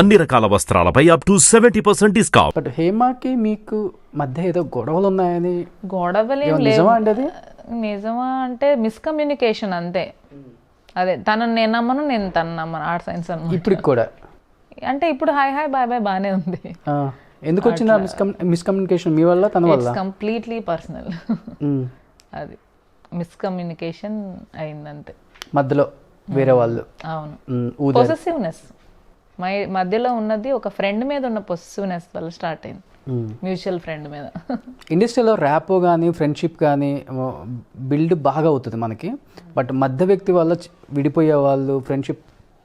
అన్ని రకాల వస్త్రాలపై up to 70% discount. But హేమకి మీకు మధ్య ఏదో గొడవలు ఉన్నాయని, గొడవలు ఏం నిజమా లేవు. అండి అది? నిజమా అంటే మిస్కమ్యూనికేషన్ అంతే. అదే తనని నేను నమ్మను, నేను తను నమ్మను. ఆర్ట్ సైన్స్ అన్నమాట. ఇప్పటికి కూడా అంటే ఇప్పుడు హాయ్ హాయ్ బాయ్ బాయ్ బాగానే ఉంది. ఎందుకు వచ్చింది మిస్కమ్యూనికేషన్? మీ వల్ల, తన వల్ల? Completely personal. అది మిస్కమ్యూనికేషన్ అయిందంతే మధ్యలో వేరే వాళ్ళు. అవును, పొసెసివ్నెస్ మధ్యలో ఉన్నది. ఒక ఫ్రెండ్ మీద ఉన్న పొసెసివ్నెస్ వల్ల స్టార్ట్ అయింది, మ్యూచువల్ ఫ్రెండ్ మీద. ఇండస్ట్రీలో ర్యాప్ కానీ ఫ్రెండ్షిప్ కానీ బిల్డ్ బాగా అవుతుంది మనకి. బట్ మధ్య వ్యక్తి వల్ల విడిపోయే వాళ్ళు, ఫ్రెండ్షిప్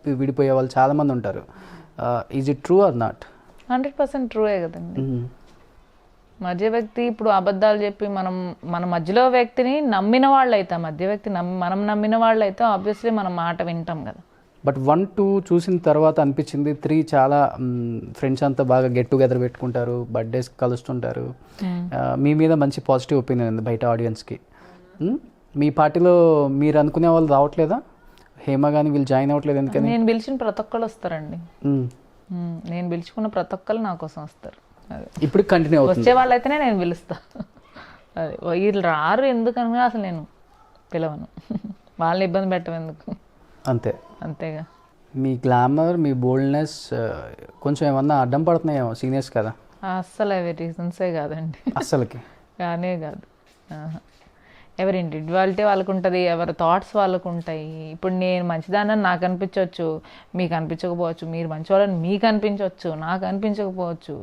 విడిపోయే వాళ్ళు చాలామంది ఉంటారు. Is it true or not? 100% ట్రూయే కదండి. మధ్య వ్యక్తి ఇప్పుడు అబద్ధాలు చెప్పి మన మధ్యలో వ్యక్తిని నమ్మిన వాళ్ళు అయితే, మధ్య వ్యక్తి మనం నమ్మిన వాళ్ళు అయితే ఆబ్వియస్లీ మనం మాట వింటాం కదా. బట్ 1, 2 చూసిన తర్వాత అనిపించింది 3 చాలా ఫ్రెండ్స్ అంతా బాగా గెట్ టుగెదర్ పెట్టుకుంటారు, బర్త్డేస్ కలుస్తుంటారు. మీ మీద మంచి పాజిటివ్ ఒపీనియన్ ఉంది బయట ఆడియన్స్కి. మీ పార్టీలో మీరు అనుకునే వాళ్ళు రావట్లేదా? హేమ కానీ వీళ్ళు జాయిన్ అవ్వట్లేదు ఎందుకని? నేను పిలిచిన ప్రతి ఒక్కళ్ళు వస్తారండి. నేను పిలుచుకున్న ప్రతి ఒక్కళ్ళు నా కోసం వస్తారు. ఇప్పుడు కంటిన్యూ అవుతుంది. వచ్చే వాళ్ళైతేనే నేను పిలుస్తా. అది వీళ్ళు రారు ఎందుకని అసలు నేను పిలవను. వాళ్ళని ఇబ్బంది పెట్టం ఎందుకు, అంతేగా. మీ గ్లామర్, మీ బోల్డ్నెస్ కొంచెం ఏమన్నా అడ్డం పడుతున్నాయేమో సీనియర్స్ కదా? అస్సలు అవి రీజన్సే కాదండి, అస్సలకి కానే కాదు. ఎవరి ఇండివిజువాలిటీ వాళ్ళకు ఉంటుంది, ఎవరి థాట్స్ వాళ్ళకు ఉంటాయి. ఇప్పుడు నేను మంచిదానని నాకు అనిపించవచ్చు, మీకు అనిపించకపోవచ్చు. మీరు మంచివాళ్ళని మీకు అనిపించవచ్చు, నాకు అనిపించకపోవచ్చు.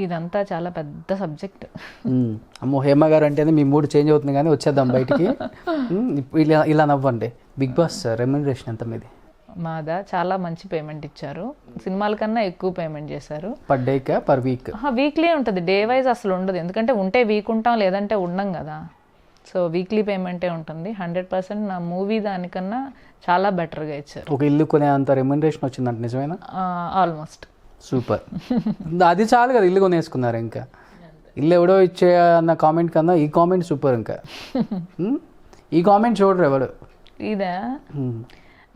ఇదంతా చాలా పెద్ద సబ్జెక్ట్. అమ్మో, హేమ గారు అంటేనే మీ మూడ్ చేంజ్ అవుతుంది. కానీ వచ్చేద్దాం బయటికి. ఇలా నవ్వండి. బిగ్ బాస్ రెమ్యునరేషన్ ఎంత మీది? మాదా చాలా మంచి పేమెంట్ ఇచ్చారు. సినిమాల కన్నా ఎక్కువ పేమెంట్ చేశారు. Per డేకా per week? వీక్లీ ఉంటుంది, డే వైజ్ అసలు ఉండదు. ఎందుకంటే ఉంటే వీక్ ఉంటాం, లేదంటే ఉండం కదా. సో వీక్లీ పేమెంటే ఉంటుంది. 100% నా మూవీ దానికన్నా చాలా బెటర్గా ఇచ్చారు. ఒక ఇల్లు కొనే అంత రెమ్యునరేషన్ వచ్చిందంట, నిజమేనా? ఆల్మోస్ట్. సూపర్. అది చాలు కదా, ఇల్లు కొనేసుకున్నారు. ఇంకా ఇల్లు ఎవడో ఇచ్చే అన్న కామెంట్ కన్నా ఈ కామెంట్ సూపర్. ఇంకా ఈ కామెంట్ చూడరు ఎవడు. ఇదే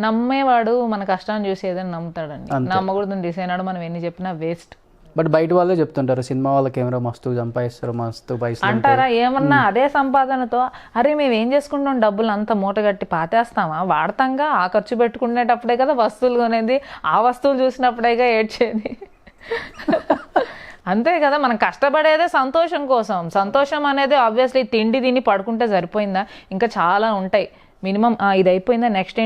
నమ్మేవాడు మన కష్టాన్ని చూసి ఏదైనా నమ్ముతాడండి. నమ్మకూడదు డిసైన్ మనం ఎన్ని చెప్పినా వేస్ట్. బట్ బయట వాళ్ళే చెప్తుంటారు సినిమా వాళ్ళ కెమెరా మస్తు సంపాదిస్తారు, మస్తు పైసలు అంటారా. ఏమన్నా అదే సంపాదనతో అరే మేము ఏం చేసుకుంటాం, డబ్బులు అంతా మూటగట్టి పాతేస్తామా, వాడతాంగా. ఆ ఖర్చు పెట్టుకునేటప్పుడే కదా వస్తువులు కొనేది, ఆ వస్తువులు చూసినప్పుడేగా ఏడ్చేది. అంతే కదా, మనం కష్టపడేదే సంతోషం కోసం. సంతోషం అనేది ఆబ్వియస్లీ తిండి తిని పడుకుంటే సరిపోయిందా, ఇంకా చాలా ఉంటాయి. మినిమం ఇది అయిపోయిందా, నెక్స్ట్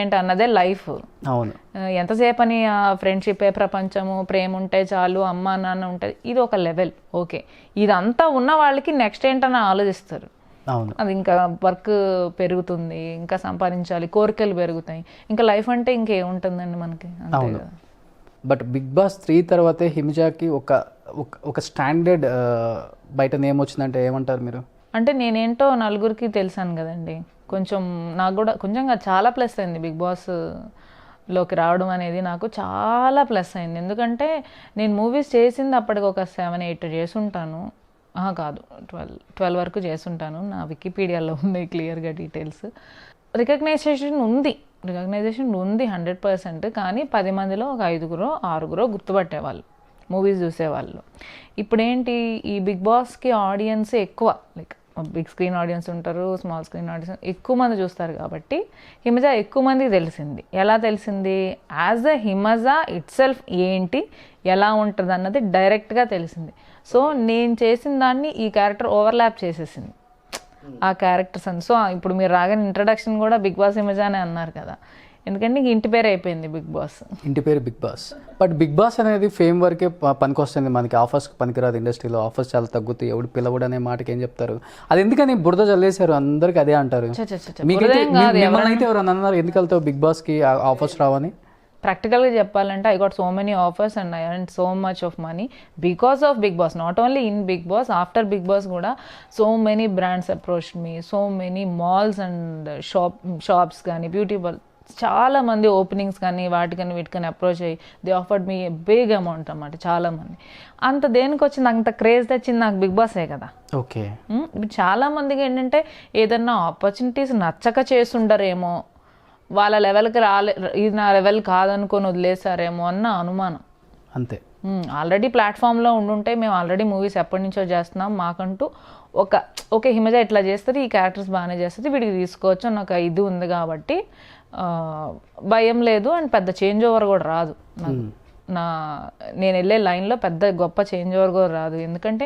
ఏంటి అన్నదే లైఫ్. అవును. ఎంతసేపు అని ఫ్రెండ్షిప్, ప్రపంచము, ప్రేమ ఉంటే చాలు, అమ్మ నాన్న ఉంటుంది, ఇది ఒక లెవెల్. ఓకే, ఇదంతా ఉన్న వాళ్ళకి నెక్స్ట్ ఏంటని ఆలోచిస్తారు. అవును. అది ఇంకా వర్క్ పెరుగుతుంది, ఇంకా సంపాదించాలి, కోరికలు పెరుగుతాయి, ఇంకా లైఫ్ అంటే ఇంకేముంటుందండి మనకి. అంతే కదా. బట్ బిగ్ బాస్ 3 తర్వాతే హిమజాకి ఒక స్టాండర్డ్ బయట నేమ్ వచ్చిందంటే ఏమంటారు మీరు? అంటే నేనేంటో నలుగురికి తెలిసాను కదండి. కొంచెం నాకు కూడా కొంచెం చాలా ప్లస్ అయింది బిగ్ బాస్లోకి రావడం అనేది. నాకు చాలా ప్లస్ అయింది. ఎందుకంటే నేను మూవీస్ చేసింది అప్పటికి ఒక 7-8 చేసుంటాను. కాదు, 12 వరకు చేసుంటాను. నా వికీపీడియాలో ఉంది క్లియర్గా డీటెయిల్స్. రికగ్నైజేషన్ ఉంది 100%. కానీ 10 మందిలో ఒక 5గురో 6గురో గుర్తుపట్టేవాళ్ళు, మూవీస్ చూసేవాళ్ళు. ఇప్పుడేంటి, ఈ బిగ్ బాస్కి ఆడియన్స్ ఎక్కువ, లైక్ బిగ్ స్క్రీన్ ఆడియన్స్ ఉంటారు, స్మాల్ స్క్రీన్ ఆడియన్స్ ఎక్కువ మంది చూస్తారు. కాబట్టి హిమజా ఎక్కువ మందికి తెలిసింది. ఎలా తెలిసింది? As a Himaja it self ఏంటి, ఎలా ఉంటుంది అన్నది డైరెక్ట్గా తెలిసింది. సో నేను చేసిన దాన్ని ఈ క్యారెక్టర్ ఓవర్లాప్ చేసేసింది ఆ క్యారెక్టర్స్ అని. సో ఇప్పుడు మీరు రాగానే ఇంట్రడక్షన్ కూడా బిగ్ బాస్ హిమజా అనే అన్నారు కదా, ఎందుకంటే ఇంటి పేరు అయిపోయింది బిగ్ బాస్. ఇంటి పేరు big boss. But big boss అనేది ఫేమ్ వరకే పనికొస్తుంది మనకి, ఆఫర్స్కి పనికిరాదు. ఇండస్ట్రీలో ఆఫర్స్ చాలా తగ్గుతాయి, ఎవడు పిలవడు అనే మాటకి ఏం చెప్తారు? అది ఎందుకని బురద చల్లేశారు, అందరికి అదే అంటారు. మిమ్మల్ని అయితే ఎవరన్నా అన్నారు ఎందుకు వెళ్తావు బిగ్ బాస్కి, ఆఫర్స్ రావని? ప్రాక్టికల్గా చెప్పాలంటే I got so many offers and I earn so much of money because of Big Boss. Not only in Big Boss, after Big Boss కూడా so many brands approach me, so many malls and shops కానీ, beauty చాలా మంది openings కానీ వాటికని వీటికని approach అయ్యి they offered me big amount అన్నమాట. చాలా మంది అంత దేనికి వచ్చింది, అంత క్రేజ్ తెచ్చింది నాకు బిగ్ బాసే కదా. ఓకే. ఇప్పుడు చాలా మందికి ఏంటంటే ఏదన్నా ఆపర్చునిటీస్ నచ్చక చేస్తుండరేమో వాళ్ళ లెవెల్కి ఇది నా లెవెల్ కాదనుకొని వదిలేసారేమో అన్న అనుమానం. అంతే. ఆల్రెడీ ప్లాట్ఫామ్లో ఉండుంటే మేము ఆల్రెడీ మూవీస్ ఎప్పటి నుంచో చేస్తున్నాం, మాకంటూ ఓకే హిమజ ఇట్లా చేస్తుంది, ఈ క్యారెక్టర్స్ బాగానే చేస్తుంది, వీడికి తీసుకోవచ్చు అని ఒక ఇది ఉంది కాబట్టి భయం లేదు. అండ్ పెద్ద చేంజ్ ఓవర్ కూడా రాదు నాకు. నేను వెళ్ళే లైన్లో పెద్ద గొప్ప చేంజ్ ఓవర్ కూడా రాదు. ఎందుకంటే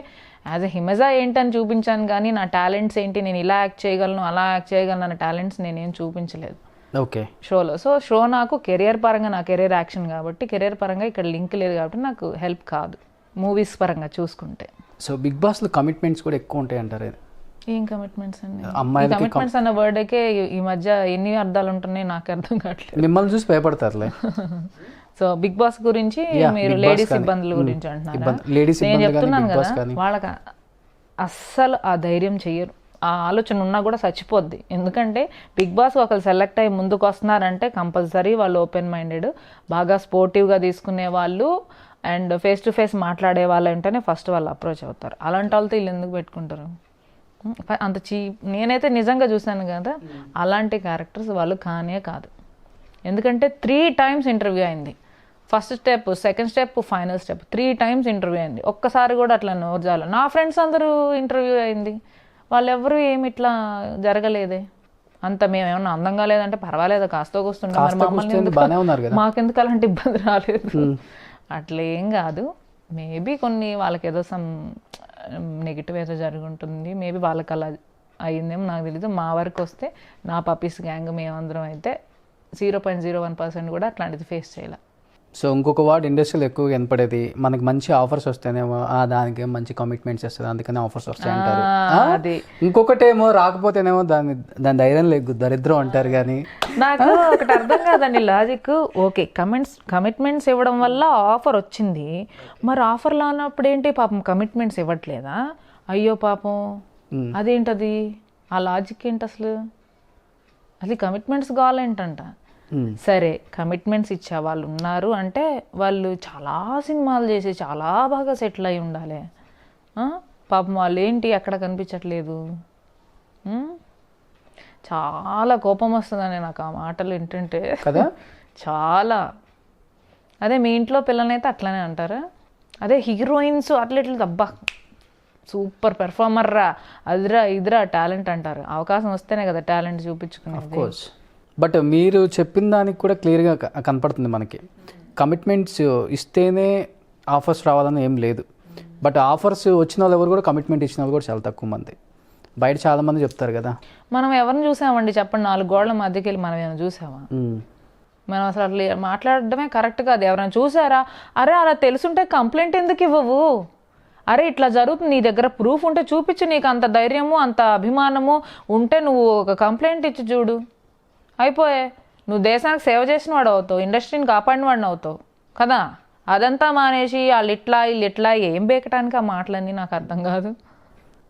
యాజ్ ఎ హిమజ ఏంటని చూపించాను కానీ నా టాలెంట్స్ ఏంటి, నేను ఇలా యాక్ట్ చేయగలను అలా యాక్ట్ చేయగలను అన్న టాలెంట్స్ నేనేం చూపించలేదు ఓకే షోలో. సో షో నాకు కెరియర్ పరంగా, నా కెరియర్ యాక్షన్ కాబట్టి కెరియర్ పరంగా ఇక్కడ లింక్ లేదు కాబట్టి నాకు హెల్ప్ కాదు మూవీస్ పరంగా చూసుకుంటే. సో బిగ్ బాస్లో కమిట్మెంట్స్ కూడా ఎక్కువ ఉంటాయి అంటారు. ఏం కమిట్మెంట్స్ అండి? అమ్మాయిలకి కమిట్మెంట్స్ అన్న వర్డ్కే ఈ మధ్య ఎన్ని అర్థాలు ఉంటున్నాయి నాకు అర్థం కావట్లేదు. మిమ్మల్ని చూసి భయపడతారులే. సో బిగ్ బాస్ గురించి మీరు లేడీస్ ఇబ్బందుల గురించి అంటున్నారా? నేను చెప్తున్నాను కదా, వాళ్ళకి అస్సలు ఆ ధైర్యం చెయ్యరు, ఆ ఆలోచన ఉన్నా కూడా చచ్చిపోద్ది. ఎందుకంటే బిగ్ బాస్ ఒకరు సెలెక్ట్ అయ్యి ముందుకు వస్తున్నారంటే కంపల్సరీ వాళ్ళు ఓపెన్ మైండెడ్, బాగా స్పోర్టివ్గా తీసుకునే వాళ్ళు అండ్ ఫేస్ టు ఫేస్ మాట్లాడే వాళ్ళు అంటేనే ఫస్ట్ వాళ్ళు అప్రోచ్ అవుతారు. అలాంటి వాళ్ళతో వీళ్ళు ఎందుకు పెట్టుకుంటారు? అంత నేనైతే నిజంగా చూశాను కదా, అలాంటి క్యారెక్టర్స్ వాళ్ళు కానే కాదు. ఎందుకంటే 3 times ఇంటర్వ్యూ అయింది. First step, second step, final step 3 times interview అయింది. ఒక్కసారి కూడా అట్లా నోర్జాలు. నా ఫ్రెండ్స్ అందరూ ఇంటర్వ్యూ అయింది, వాళ్ళెవరూ ఏమి ఇట్లా జరగలేదే. అంత మేమేమన్నా అందంగా లేదంటే పర్వాలేదు, కాస్తో కూస్తుండే, మరి మమ్మల్ని మాకెందుకు అలాంటి ఇబ్బంది రాలేదు. అట్లా ఏం కాదు. మేబీ కొన్ని వాళ్ళకి ఏదో సమ్ నెగిటివ్ ఏదో జరుగుంటుంది, మేబీ వాళ్ళకి అలా అయ్యిందేమో నాకు తెలీదు. మా వరకు వస్తే నా పప్పీస్ గ్యాంగ్ మేమందరం అయితే 0.01% కూడా అట్లాంటిది ఫేస్ చేయాలి. సో ఇంకొక వార్డ్ ఇండస్ట్రీలో ఎక్కువగా వినపడేది, మనకి మంచి ఆఫర్స్ వస్తేనేమో దానికి మంచి కమిట్మెంట్స్ వస్తుంది, అందుకని ఆఫర్స్ వస్తాయి అంటారు. ఇంకొకటేమో రాకపోతేనేమో దాని ధైర్యం లేదు, దరిద్రం అంటారు. కానీ నాకు ఒకటి అర్థం కాదండి లాజిక్. ఓకే కమిట్మెంట్స్ ఇవ్వడం వల్ల ఆఫర్ వచ్చింది, మరి ఆఫర్ లానప్పుడు ఏంటి పాపం కమిట్మెంట్స్ ఇవ్వట్లేదా? అయ్యో పాపం, అదేంటది? ఆ లాజిక్ ఏంటి అసలు? అది కమిట్మెంట్స్ కావాలేంటంట. సరే కమిట్మెంట్స్ ఇచ్చే వాళ్ళు ఉన్నారు అంటే వాళ్ళు చాలా సినిమాలు చేసి చాలా బాగా సెటిల్ అయి ఉండాలి. పాపం వాళ్ళు ఏంటి ఎక్కడ కనిపించట్లేదు. చాలా కోపం వస్తుందని నాకు ఆ మాటలు వింటుంటే కదా. చాలా అదే మీ ఇంట్లో పిల్లలైతే అట్లానే అంటారా? అదే హీరోయిన్స్ అట్లెట్లు దబ్బా సూపర్ పెర్ఫార్మర్ రా, అదిరా ఇదిరా టాలెంట్ అంటారు. అవకాశం వస్తేనే కదా టాలెంట్ చూపించుకునేది. బట్ మీరు చెప్పిన దానికి కూడా క్లియర్గా కనపడుతుంది మనకి. కమిట్మెంట్స్ ఇస్తేనే ఆఫర్స్ రావాలని ఏం లేదు. బట్ ఆఫర్స్ వచ్చిన వాళ్ళు ఎవరు కూడా కమిట్మెంట్ ఇచ్చిన వాళ్ళు కూడా చాలా తక్కువ మంది. బయట చాలా మంది చెప్తారు కదా. మనం ఎవరిని చూసామండి చెప్పండి? 4 గోడల మధ్యకి వెళ్ళి మనం ఏమైనా చూసామా? మనం అసలు అట్లా మాట్లాడడమే కరెక్ట్ కాదు. ఎవరైనా చూసారా? అరే అలా తెలుసుంటే కంప్లైంట్ ఎందుకు ఇవ్వవు? అరే ఇట్లా జరుగుతుంది, నీ దగ్గర ప్రూఫ్ ఉంటే చూపించు. నీకు అంత ధైర్యము అంత అభిమానము ఉంటే నువ్వు ఒక కంప్లైంట్ ఇచ్చి చూడు, అయిపోయే. నువ్వు దేశానికి సేవ చేసిన వాడు అవుతావు, ఇండస్ట్రీని కాపాడిన వాడిని అవుతావు కదా. అదంతా మానేసి వాళ్ళు ఇట్లా వీళ్ళు ఇట్లా ఏం బేకటానికి ఆ మాటలన్నీ నాకు అర్థం కాదు.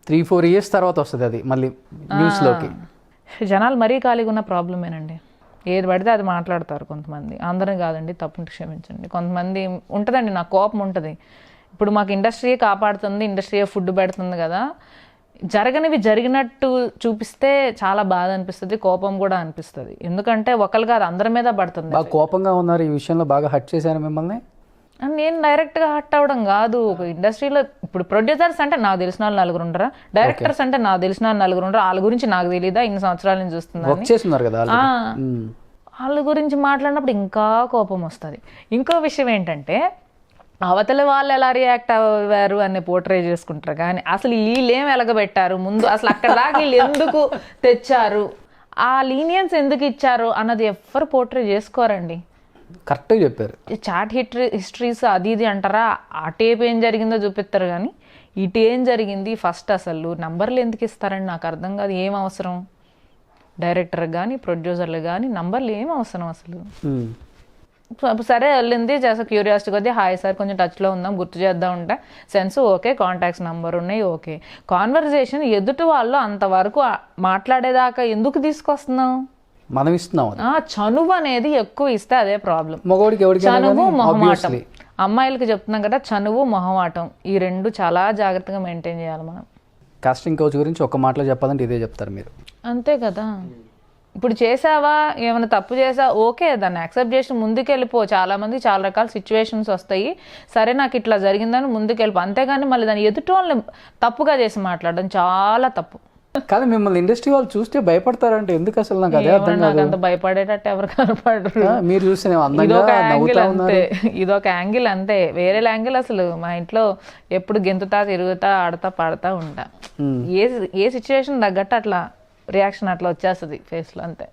3-4 years తర్వాత వస్తుంది అది మళ్ళీ న్యూస్లోకి. జనాలు మరీ ఖాళీగా ఉన్న ప్రాబ్లమేనండి. ఏది పడితే అది మాట్లాడతారు కొంతమంది. అందరం కాదండి, తప్పుంటే క్షమించండి. కొంతమంది ఉంటుందండి, నాకు కోపం ఉంటుంది. ఇప్పుడు మాకు ఇండస్ట్రీ కాపాడుతుంది, ఇండస్ట్రీ ఫుడ్ పెడుతుంది కదా, జరగనివి జరిగినట్టు చూపిస్తే చాలా బాధ అనిపిస్తుంది, కోపం కూడా అనిపిస్తుంది. ఎందుకంటే ఒకరు కాదు అందరి మీద పడుతుంది. బాగా కోపంగా ఉన్నారు ఈ విషయంలో, బాగా హర్ట్ చేశారు మిమ్మల్ని? నేను డైరెక్ట్గా హర్ట్ అవ్వడం కాదు. ఒక ఇండస్ట్రీలో ఇప్పుడు ప్రొడ్యూసర్స్ అంటే నాకు తెలిసిన వాళ్ళు 4 ఉండరా, డైరెక్టర్స్ అంటే నాకు తెలిసిన వాళ్ళు 4 ఉండరా, వాళ్ళ గురించి నాకు తెలీదా? ఇన్ని సంవత్సరాల నుంచి చూస్తున్నారు. వాళ్ళ గురించి మాట్లాడినప్పుడు ఇంకా కోపం వస్తుంది. ఇంకో విషయం ఏంటంటే అవతల వాళ్ళు ఎలా రియాక్ట్ అవ్వారు అని పోర్ట్రే చేసుకుంటారు, కానీ అసలు వీళ్ళు ఏం ఎలగబెట్టారు ముందు, అసలు అక్కడ దాకా వీళ్ళు ఎందుకు తెచ్చారు, ఆ లీనియన్స్ ఎందుకు ఇచ్చారు అన్నది ఎవ్వరు పోర్ట్రే చేసుకోరండి. కరెక్ట్గా చెప్పారు. చాట్ హిస్టరీస్ అది ఇది అంటారా, ఆ టేప్ ఏం జరిగిందో చూపిస్తారు కానీ ఇటు ఏం జరిగింది ఫస్ట్ అసలు నంబర్లు ఎందుకు ఇస్తారండి నాకు అర్థం కాదు. ఏం అవసరం డైరెక్టర్ కానీ ప్రొడ్యూసర్లు కానీ నంబర్లు ఏం అవసరం అసలు? సరే వెళ్ళింది జస్ట్ క్యూరియాసిటీ కొద్దీ హాయ్ సార్ కొంచెం టచ్లో ఉందాం గుర్తు చేద్దాం ఉంటే సెన్స్ ఓకే, కాంటాక్ట్స్ నెంబర్ ఉన్నాయి ఓకే. కాన్వర్జేషన్ ఎదుటి వాళ్ళు అంతవరకు మాట్లాడేదాకా ఎందుకు తీసుకొస్తున్నాం? మనం ఇస్తున్నాం. చనువు అనేది ఎక్కువ ఇస్తే అదే ప్రాబ్లం. చనువు మొహమాటం, అమ్మాయిలకి చెప్తున్నాం కదా, చనువు మొహమాటం ఈ 2 చాలా జాగ్రత్తగా మెయింటైన్ చేయాలి మనం. కాస్టింగ్ కౌచ్ గురించి ఒక మాటలో చెప్పాలంటే ఇదే చెప్తారు మీరు. అంతే కదా. ఇప్పుడు చేసావా ఏమైనా తప్పు చేసా ఓకే, దాన్ని యాక్సెప్ట్ చేసి ముందుకెళ్ళిపో. చాలా మంది చాలా రకాల సిచ్యువేషన్స్ వస్తాయి, సరే నాకు ఇట్లా జరిగిందని ముందుకెళ్ళిపో. అంతేగాని మళ్ళీ దాన్ని ఎదుటి వాళ్ళని తప్పుగా చేసి మాట్లాడడం చాలా తప్పు. కానీ మిమ్మల్ని ఇండస్ట్రీ వాళ్ళు చూస్తే భయపడతారంటే ఎందుకు అసలు? నాకు అదే అర్థం నాకు కాదు. అంత భయపడేటట్టు ఎవరు కనపడరు. మీరు చూస్తే ఇదొక అందంగా యాంగిల్ నవ్వుతా అంతే, ఉన్నారు. ఇదొక యాంగిల్ అంతే. వేరే యాంగిల్ అసలు మా ఇంట్లో ఎప్పుడు గెంతుతా తిరుగుతా ఆడతా పాడతా ఉంటా. ఏ సిచ్యువేషన్ తగ్గట్టు అట్లా రియాక్షన్ అట్లా వచ్చేస్తుంది ఫేస్లో అంతే.